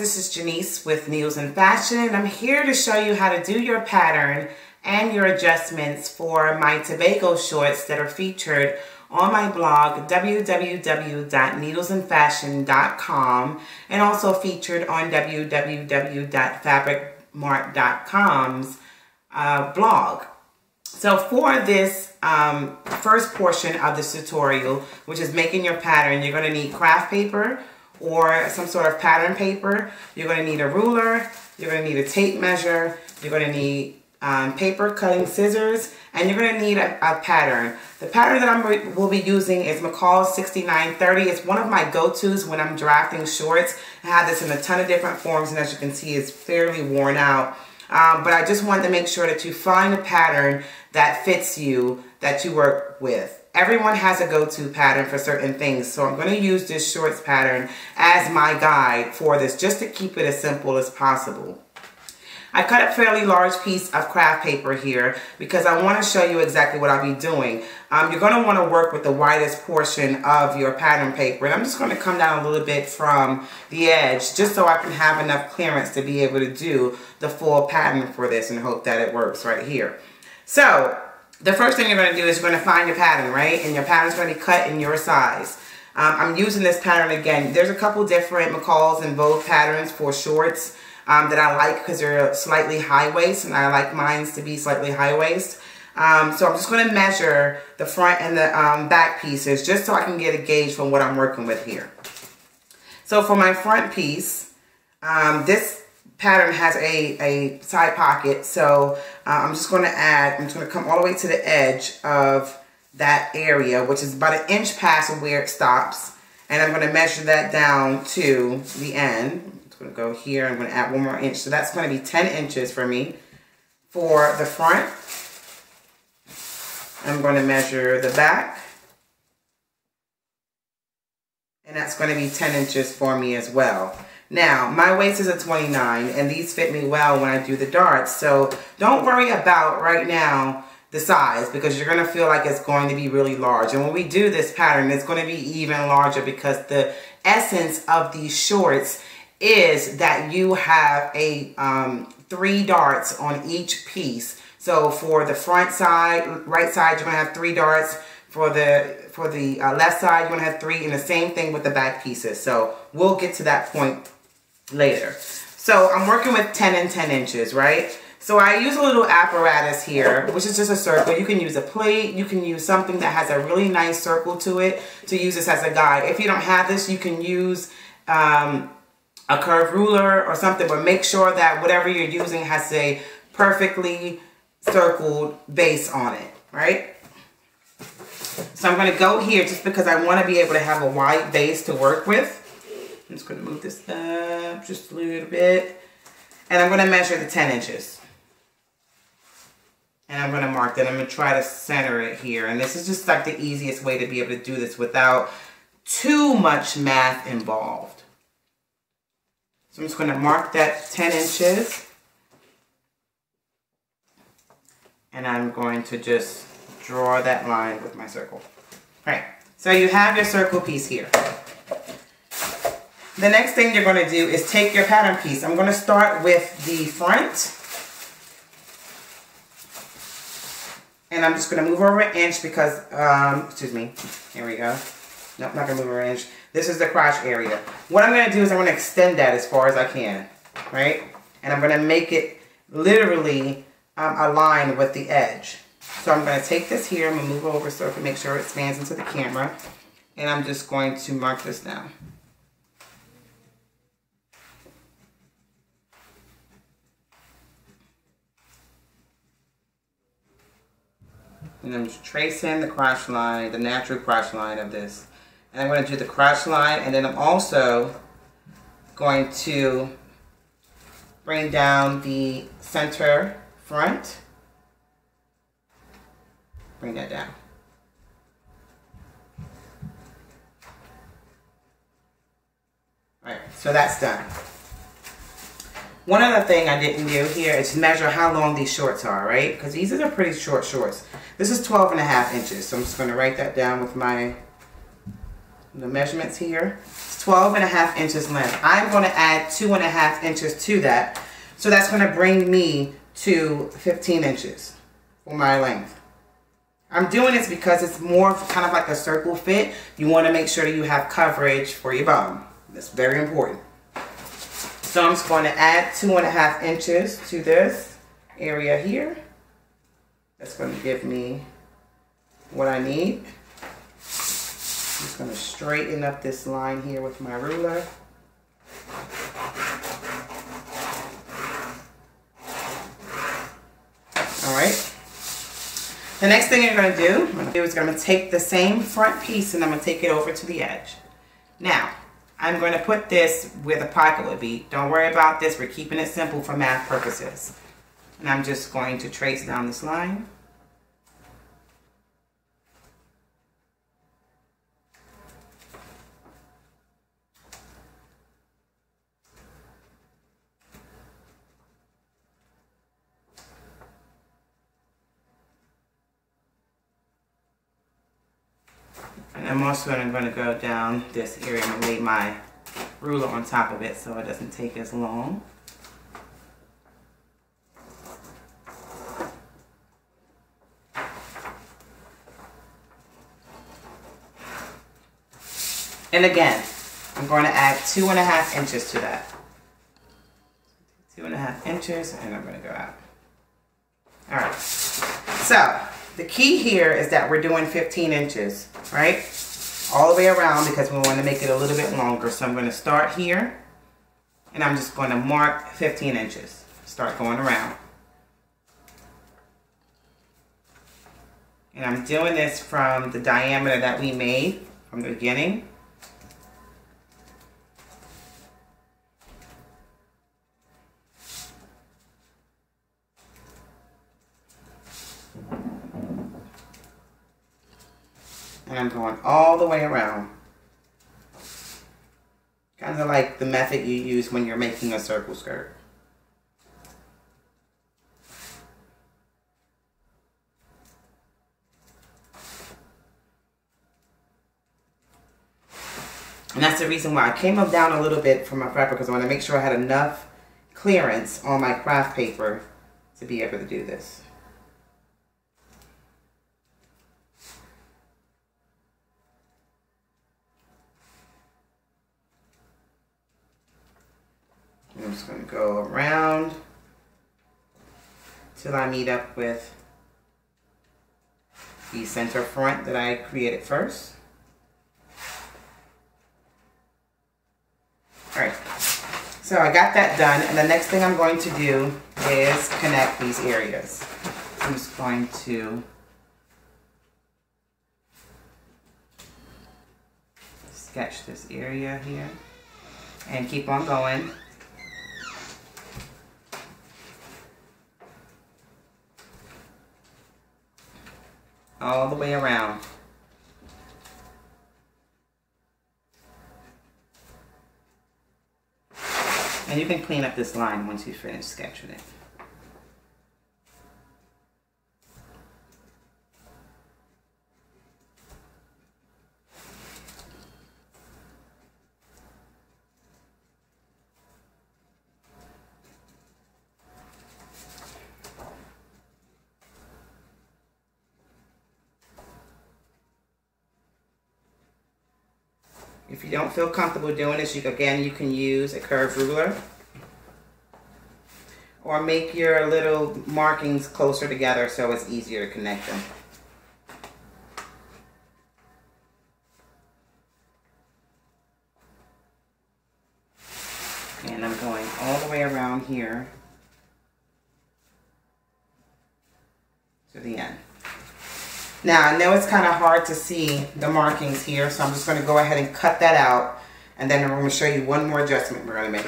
this is Janice with Needles and Fashion, and I'm here to show you how to do your pattern and your adjustments for my Tobago shorts that are featured on my blog, www.needlesandfashion.com, and also featured on www.fabricmart.com's blog. So for this first portion of this tutorial, which is making your pattern, you're going to need craft paper or some sort of pattern paper. You're going to need a ruler, you're going to need a tape measure, you're going to need paper cutting scissors, and you're going to need a pattern. The pattern that I will be using is McCall's 6930. It's one of my go-tos when I'm drafting shorts. I have this in a ton of different forms, and as you can see, it's fairly worn out. But I just wanted to make sure that you find a pattern that fits you, that you work with. Everyone has a go-to pattern for certain things, so I'm going to use this shorts pattern as my guide for this, just to keep it as simple as possible. I cut a fairly large piece of craft paper here because I want to show you exactly what I'll be doing. You're going to want to work with the widest portion of your pattern paper, and I'm just going to come down a little bit from the edge just so I can have enough clearance to be able to do the full pattern for this and hope that it works right here. So the first thing you're going to do is you're going to find your pattern, right? And your pattern's going to be cut in your size. I'm using this pattern again. There's a couple different McCall's and Vogue patterns for shorts that I like because they're slightly high waist, and I like mine to be slightly high waist. So I'm just going to measure the front and the back pieces just so I can get a gauge from what I'm working with here. So for my front piece, this pattern has a side pocket, so I'm just going to come all the way to the edge of that area, which is about an inch past where it stops, and I'm going to measure that down to the end. I'm going to go here, I'm going to add 1 more inch, so that's going to be 10 inches for me for the front. I'm going to measure the back, and that's going to be 10 inches for me as well. Now, my waist is a 29, and these fit me well when I do the darts, so don't worry about right now the size, because you're going to feel like it's going to be really large. And when we do this pattern, it's going to be even larger because the essence of these shorts is that you have a 3 darts on each piece. So for the front side, right side, you're going to have 3 darts. For the left side, you're going to have 3, and the same thing with the back pieces. So we'll get to that point later. So I'm working with 10 and 10 inches, right? So I use a little apparatus here, which is just a circle. You can use a plate, you can use something that has a really nice circle to it to use this as a guide. If you don't have this, you can use a curved ruler or something, but make sure that whatever you're using has a perfectly circled base on it, right? So I'm going to go here just because I want to be able to have a wide base to work with. I'm just going to move this up just a little bit. And I'm going to measure the 10 inches. And I'm going to mark that. I'm going to try to center it here. And this is just like the easiest way to be able to do this without too much math involved. So I'm just going to mark that 10 inches. And I'm going to just draw that line with my circle. All right, so you have your circle piece here. The next thing you're going to do is take your pattern piece. I'm going to start with the front. And I'm just going to move over an inch because, excuse me, here we go. Nope, not going to move over an inch. This is the crotch area. What I'm going to do is I'm going to extend that as far as I can, right? And I'm going to make it literally align with the edge. So I'm going to take this here, I'm going to move over so I can make sure it spans into the camera. And I'm just going to mark this down. And I'm just tracing the crotch line, the natural crotch line of this. And I'm going to do the crotch line, and then I'm also going to bring down the center front. Bring that down. All right, so that's done. One other thing I didn't do here is measure how long these shorts are, right? Because these are pretty short shorts. This is 12.5 inches, so I'm just going to write that down with the measurements here. It's 12.5 inches length. I'm going to add 2.5 inches to that. So that's going to bring me to 15 inches for my length. I'm doing this because it's more kind of like a circle fit. You want to make sure that you have coverage for your bum. That's very important. So I'm just going to add 2.5 inches to this area here. That's going to give me what I need. I'm just going to straighten up this line here with my ruler. Alright. The next thing you're going to do is going to take the same front piece and I'm going to take it over to the edge. Now, I'm going to put this where the pocket would be. Don't worry about this. We're keeping it simple for math purposes. And I'm just going to trace down this line. And I'm also going to go down this area and lay my ruler on top of it so it doesn't take as long. And again, I'm going to add 2.5 inches to that. 2.5 inches, and I'm going to go out. All right. So the key here is that we're doing 15 inches, right? All the way around because we want to make it a little bit longer. So I'm going to start here, and I'm just going to mark 15 inches. Start going around. And I'm doing this from the diameter that we made from the beginning. And I'm going all the way around. Kind of like the method you use when you're making a circle skirt. And that's the reason why I came up down a little bit from my prepper, because I want to make sure I had enough clearance on my craft paper to be able to do this. I'm just going to go around till I meet up with the center front that I created first. Alright, so I got that done, and the next thing I'm going to do is connect these areas. I'm just going to sketch this area here and keep on going. All the way around. And you can clean up this line once you finish sketching it. If you don't feel comfortable doing this, you can use a curved ruler or make your little markings closer together so it's easier to connect them. And I'm going all the way around here to the end. Now, I know it's kind of hard to see the markings here, so I'm just going to go ahead and cut that out, and then I'm going to show you one more adjustment we're going to make.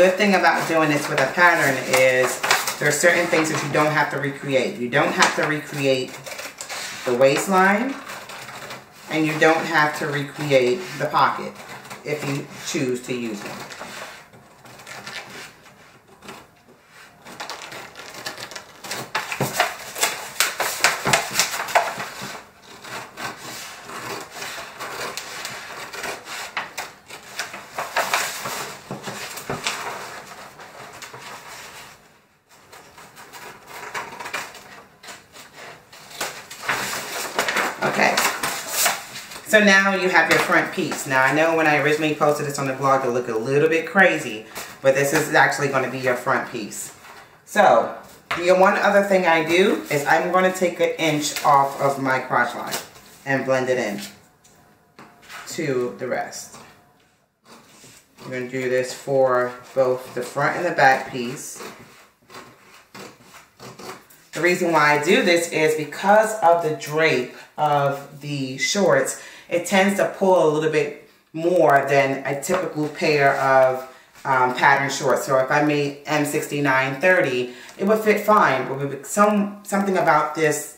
good thing about doing this with a pattern is there are certain things that you don't have to recreate. You don't have to recreate the waistline, and you don't have to recreate the pocket if you choose to use them. Okay, so now you have your front piece. Now I know when I originally posted this on the blog, it looked a little bit crazy, but this is actually going to be your front piece. So the one other thing I do is I'm going to take an inch off of my crotch line and blend it in to the rest. I'm going to do this for both the front and the back piece. The reason why I do this is because of the drape of the shorts, it tends to pull a little bit more than a typical pair of pattern shorts. So if I made M6930, it would fit fine. But something about this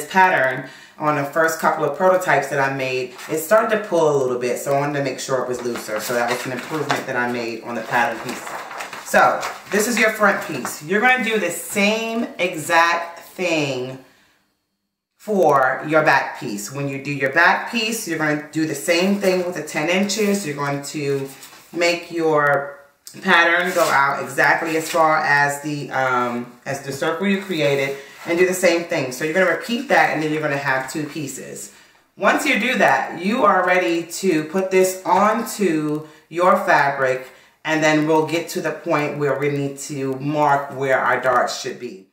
pattern on the first couple of prototypes that I made, it started to pull a little bit. So I wanted to make sure it was looser. So that was an improvement that I made on the pattern piece. So this is your front piece. You're going to do the same exact thing for your back piece. When you do your back piece, you're going to do the same thing with the 10 inches. You're going to make your pattern go out exactly as far as the circle you created, and do the same thing. So you're going to repeat that, and then you're going to have two pieces. Once you do that, you are ready to put this onto your fabric, and then we'll get to the point where we need to mark where our darts should be.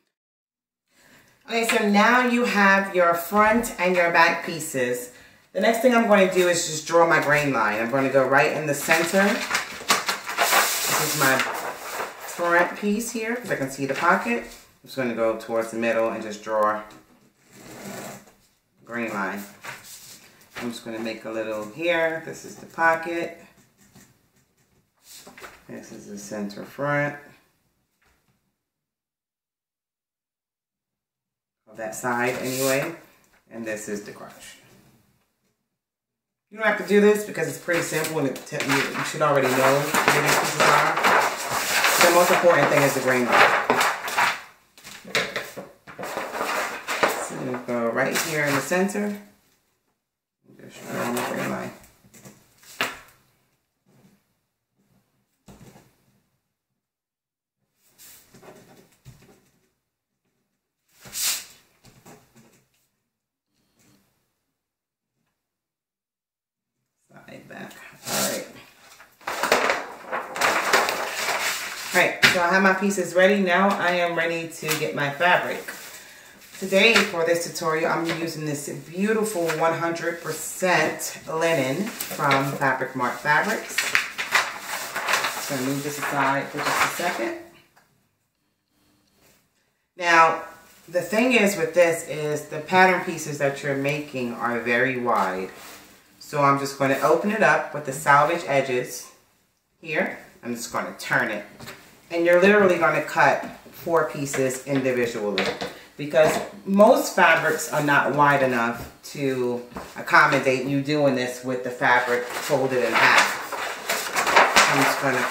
Okay, so now you have your front and your back pieces. The next thing I'm going to do is just draw my grain line. I'm going to go right in the center. This is my front piece here, because I can see the pocket. I'm just going to go towards the middle and just draw a grain line. I'm just going to make a little here. This is the pocket. This is the center front of that side anyway, and this is the crotch. You don't have to do this because it's pretty simple, and you should already know where these pieces are. The most important thing is the grain line. So we'll go right here in the center. Just draw the grain line. Back. Alright, so I have my pieces ready. Now I am ready to get my fabric. Today for this tutorial, I'm using this beautiful 100% linen from Fabric Mart Fabrics. So I'm going to move this aside for just a second. Now, the thing is with this is the pattern pieces that you're making are very wide. So I'm just going to open it up with the salvage edges here. I'm just going to turn it. And you're literally going to cut 4 pieces individually, because most fabrics are not wide enough to accommodate you doing this with the fabric folded in half. I'm just going to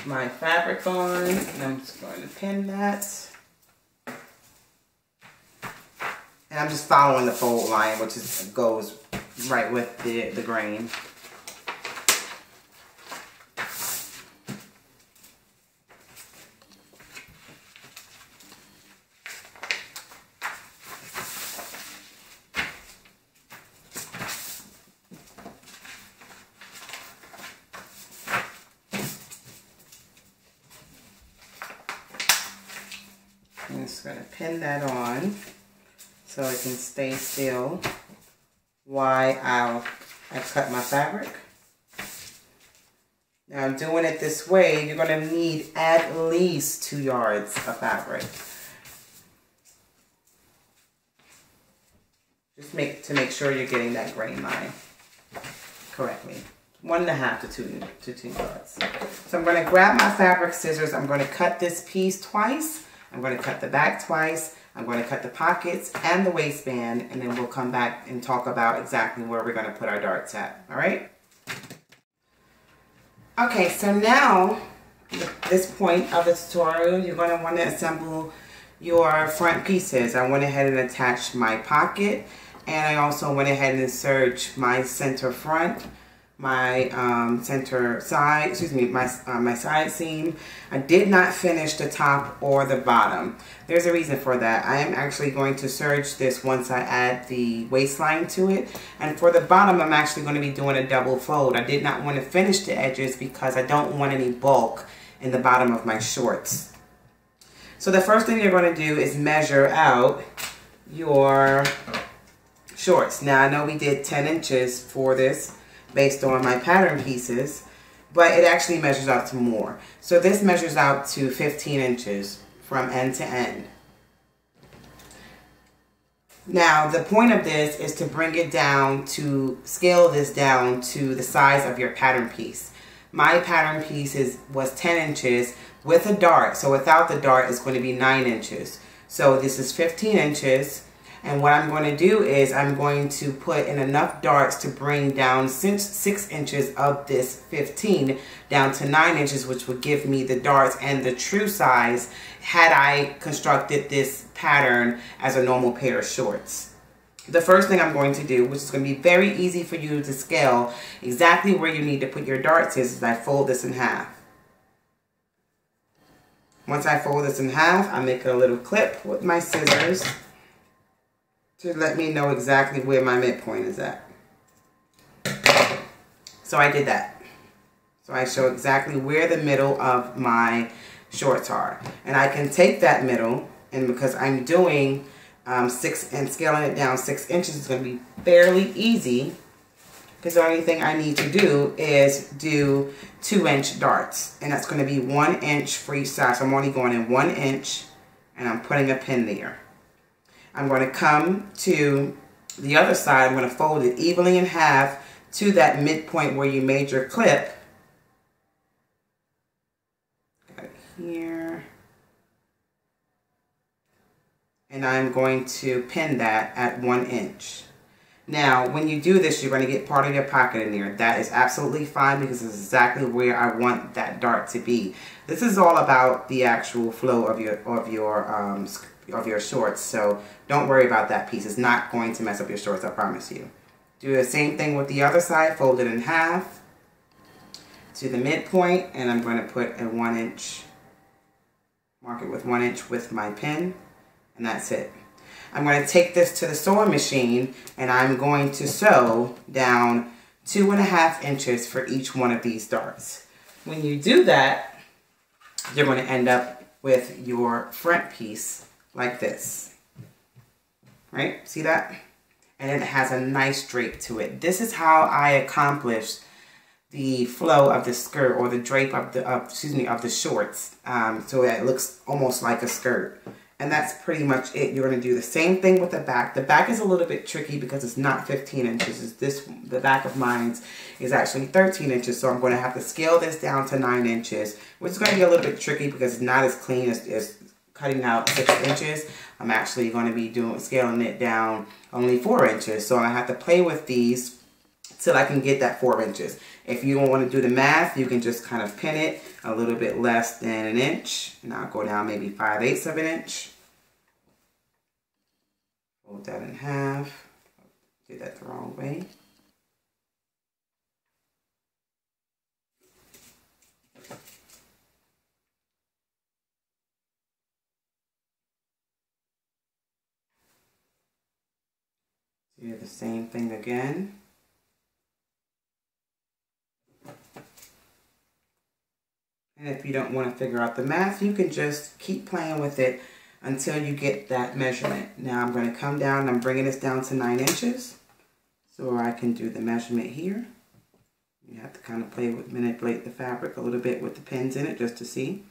put my fabric on, and I'm just going to pin that. And I'm just following the fold line, which goes right with the grain. I'm just going to pin that on so it can stay still while I cut my fabric. Now, doing it this way, you're going to need at least 2 yards of fabric. Just to make sure you're getting that grain line correctly. 1.5 to 2 yards. So I'm going to grab my fabric scissors. I'm going to cut this piece twice. I'm going to cut the back twice. I'm going to cut the pockets and the waistband, and then we'll come back and talk about exactly where we're going to put our darts at. All right? Okay, so now, at this point of the tutorial, you're going to want to assemble your front pieces. I went ahead and attached my pocket, and I also went ahead and inserted my center front, my center side, excuse me, my side seam. I did not finish the top or the bottom. There's a reason for that. I am actually going to serge this once I add the waistline to it. And for the bottom, I'm actually going to be doing a double fold. I did not want to finish the edges because I don't want any bulk in the bottom of my shorts. So the first thing you're going to do is measure out your shorts. Now I know we did 10 inches for this based on my pattern pieces, but it actually measures out to more. So this measures out to 15 inches from end to end. Now the point of this is to bring it down, to scale this down to the size of your pattern piece. My pattern piece was 10 inches with a dart, so without the dart it's going to be 9 inches. So this is 15 inches. And what I'm going to do is I'm going to put in enough darts to bring down 6 inches of this 15 down to 9 inches, which would give me the darts and the true size had I constructed this pattern as a normal pair of shorts. The first thing I'm going to do, which is going to be very easy for you to scale exactly where you need to put your darts, is I fold this in half. Once I fold this in half, I make a little clip with my scissors to let me know exactly where my midpoint is at. So I did that. So I show exactly where the middle of my shorts are. And I can take that middle, and because I'm doing 6 and scaling it down 6 inches is going to be fairly easy, because the only thing I need to do is do 2-inch darts. And that's going to be 1 inch for each side. So I'm only going in 1 inch, and I'm putting a pin there. I'm going to come to the other side. I'm going to fold it evenly in half to that midpoint where you made your clip. Got it here. And I'm going to pin that at 1 inch. Now, when you do this, you're going to get part of your pocket in there. That is absolutely fine because it's exactly where I want that dart to be. This is all about the actual flow of your shorts, so don't worry about that piece. It's not going to mess up your shorts, I promise you. Do the same thing with the other side. Fold it in half to the midpoint, and I'm going to put a 1 inch, mark it with 1 inch with my pin, and that's it. I'm going to take this to the sewing machine, and I'm going to sew down 2.5 inches for each one of these darts. When you do that, you're going to end up with your front piece like this, right? See that? And it has a nice drape to it. This is how I accomplished the flow of the skirt, or the drape of the shorts, so that it looks almost like a skirt. And that's pretty much it. You're going to do the same thing with the back. The back is a little bit tricky because it's not 15 inches. The back of mine is actually 13 inches, so I'm going to have to scale this down to 9 inches, which is going to be a little bit tricky because it's not as clean as cutting out 6 inches. I'm actually going to be scaling it down only 4 inches. So I have to play with these till I can get that 4 inches. If you don't want to do the math, you can just kind of pin it a little bit less than 1 inch. And I'll go down maybe 5/8 of an inch. Fold that in half. Did that the wrong way. Do the same thing again. And if you don't want to figure out the math, you can just keep playing with it until you get that measurement. Now I'm going to come down, and I'm bringing this down to 9 inches. So I can do the measurement here. You have to kind of manipulate the fabric a little bit with the pins in it just to see.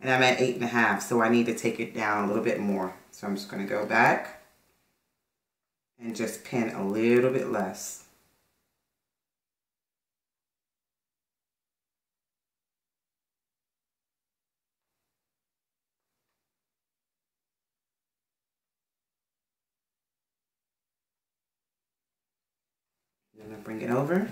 And I'm at 8.5, so I need to take it down a little bit more. So I'm just going to go back and just pin a little bit less. I'm gonna bring it over.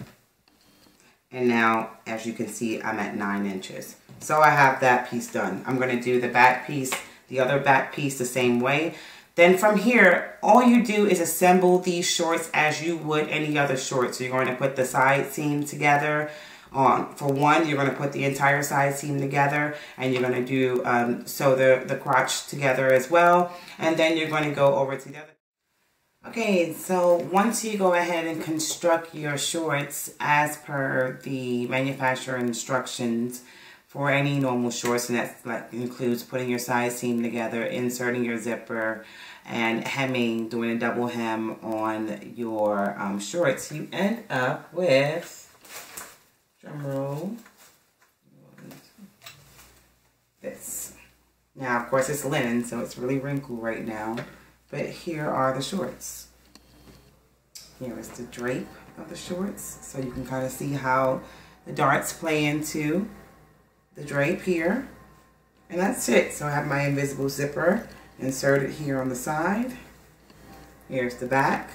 And now, as you can see, I'm at 9 inches. So I have that piece done. I'm gonna do the back piece, the other back piece the same way. Then from here, all you do is assemble these shorts as you would any other shorts. So you're going to put the side seam together. For one, you're going to put the entire side seam together, and you're going to do sew the crotch together as well. And then you're going to go over to the other. Okay, so once you go ahead and construct your shorts as per the manufacturer instructions for any normal shorts, and that includes putting your side seam together, inserting your zipper, and hemming, doing a double hem on your shorts, you end up with, drum roll, this. Now, of course, it's linen, so it's really wrinkled right now. But here are the shorts. Here is the drape of the shorts. So you can kind of see how the darts play into the drape here. And that's it. So I have my invisible zipper inserted here on the side. Here's the back.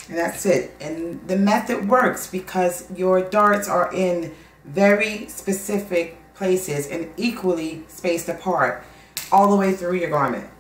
And that's it. And the method works because your darts are in very specific places and equally spaced apart all the way through your garment.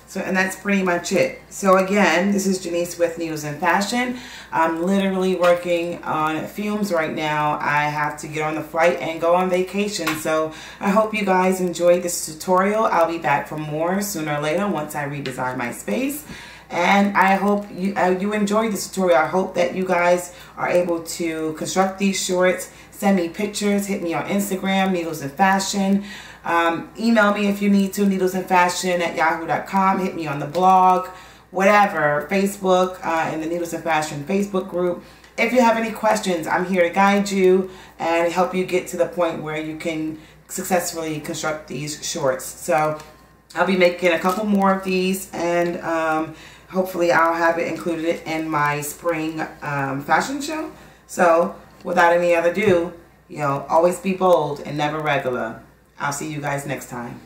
So, and that's pretty much it. So again, this is Janice with Needles and Fashion. I'm literally working on fumes right now. I have to get on the flight and go on vacation. So I hope you guys enjoyed this tutorial. I'll be back for more sooner or later once I redesign my space. And I hope you enjoyed this tutorial. I hope that you guys are able to construct these shorts. Send me pictures. Hit me on Instagram, Needles and Fashion. Email me if you need to, needlesandfashion@yahoo.com. Hit me on the blog, whatever, Facebook, in the Needles and Fashion Facebook group. If you have any questions, I'm here to guide you and help you get to the point where you can successfully construct these shorts. So I'll be making a couple more of these, and hopefully I'll have it included in my spring fashion show. So without any other ado, always be bold and never regular. I'll see you guys next time.